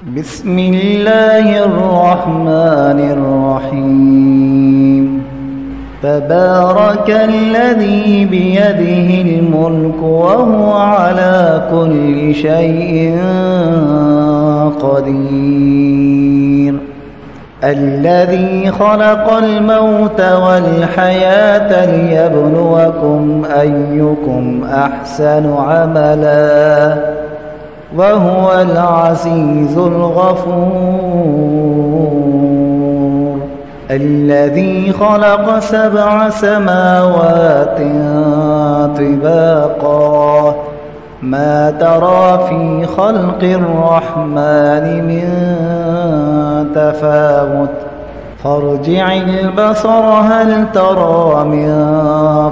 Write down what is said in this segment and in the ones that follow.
بسم الله الرحمن الرحيم. تبارك الذي بيده الملك وهو على كل شيء قدير. الذي خلق الموت والحياة ليبلوكم أيكم أحسن عملا وهو العزيز الغفور. الذي خلق 7 سماوات طباقا ما ترى في خلق الرحمن من تفاوت فارجع البصر هل ترى من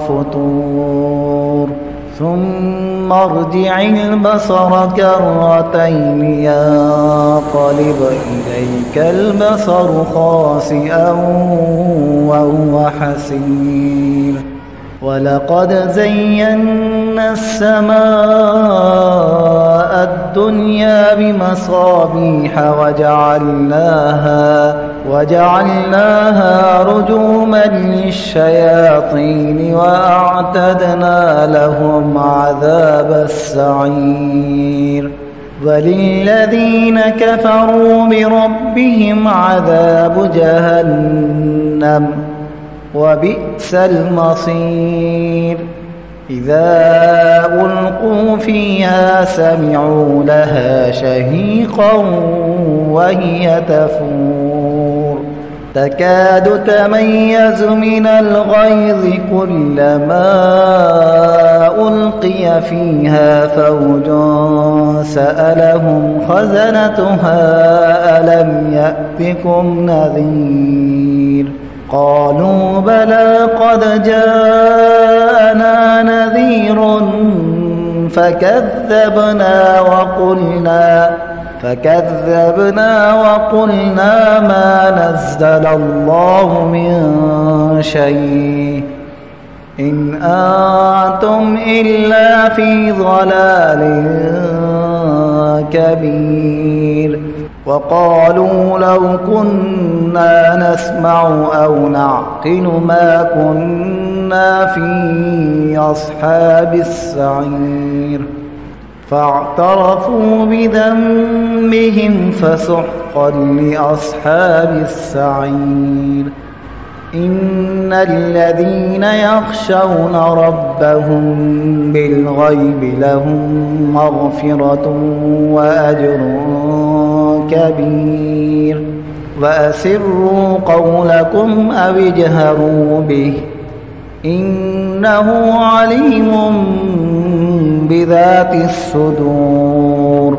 فطور ثم ارجع البصر كرتين ينقلب إليك البصر خاسئا وهو حسير. ولقد زينا السماء الدنيا بمصابيح وجعلناها رجوما للشياطين وأعتدنا لهم عذاب السعير. وللذين كفروا بربهم عذاب جهنم وبئس المصير. إذا ألقوا فيها سمعوا لها شهيقا وهي تفور تكاد تميز من الغيظ كلما ألقي فيها فوج سألهم خزنتها ألم يأتكم نذير قالوا بلى قد جاءنا نذير فكذبنا وقلنا ما نزل الله من شيء إن أنتم إلا في ضلال كبير. وقالوا لو كنا نسمع أو نعقل ما كنا في أصحاب السعير فاعترفوا بذنبهم فسحقا لأصحاب السعير. إن الذين يخشون ربهم بالغيب لهم مغفرة وأجر كبير. وأسروا قولكم أو اجهروا به إنه عليم بذات الصدور.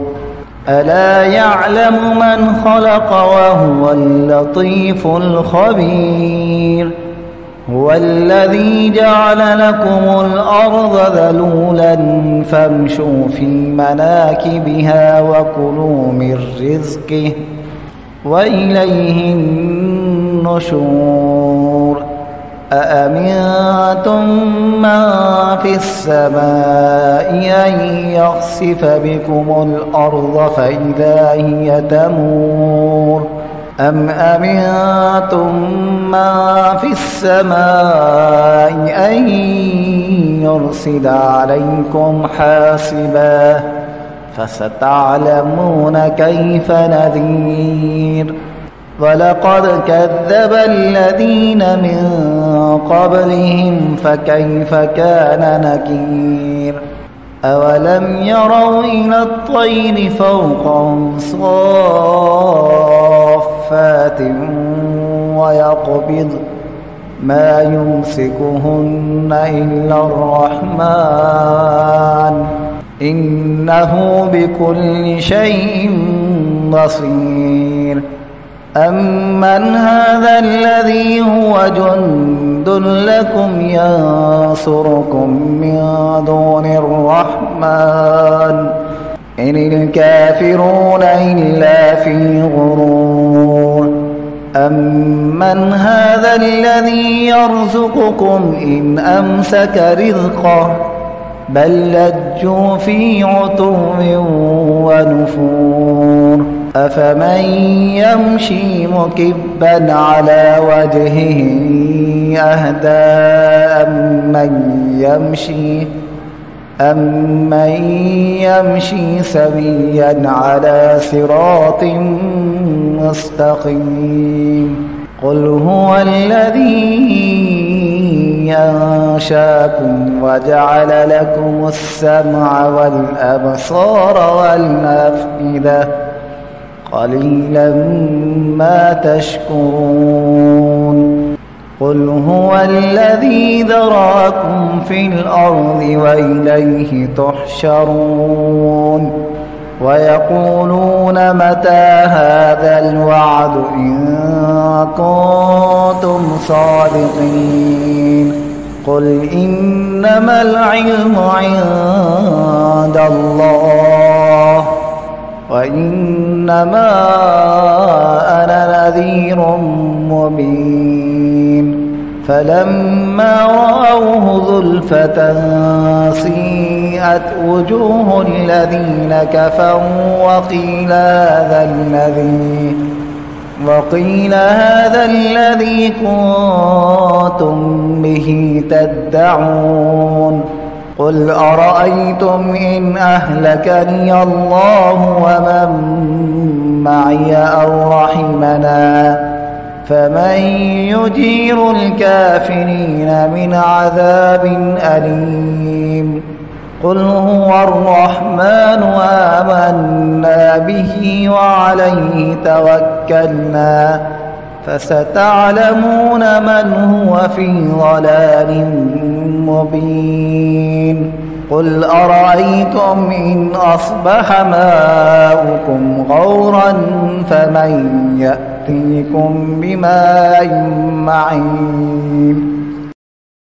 ألا يعلم من خلق وهو اللطيف الخبير. هو الذي جعل لكم الأرض ذلولا فامشوا في مناكبها وكلوا من رزقه وإليه النشور. أأمنتم من في السماء أن يخسف بكم الأرض فإذا هي تمور أم أمنتم من في السماء أن يرسل عليكم حاصبا فستعلمون كيف نذير. ولقد كذب الذين من قبلهم فكيف كان نكير. أولم يروا إلى الطير فوقهم صافات ويقبض ما يمسكهن إلا الرحمن إنه بكل شيء بصير. أمن هذا الذي هو جند لكم ينصركم من دون الرحمن إن الكافرون إلا في غرور. أمن هذا الذي يرزقكم إن أمسك رزقه بل لجوا في عتو ونفور أفمن يمشي مكبا على وجهه أهدى أمن يمشي سويا على صراط مستقيم قل هو الذي أنشاكم وجعل لكم السمع والأبصار والأفئدة قليلا ما تشكرون قل هو الذي ذراكم في الأرض وإليه تحشرون ويقولون متى هذا الوعد إن كنتم صادقين قل إنما العلم عند الله وإنما أنا نذير مبين فلما رأوه زلفة سيئت وجوه الذين كفروا وقيل هذا الذي كنتم به تدعون قل أرأيتم إن أهلكني الله ومن معي أو رحمنا فمن يجير الكافرين من عذاب أليم قل هو الرحمن آمنا به وعليه توكلنا فستعلمون من هو في ضلال مبين قل أرأيتم إن أصبح ماؤكم غورا فمن يأتيكم بماء معين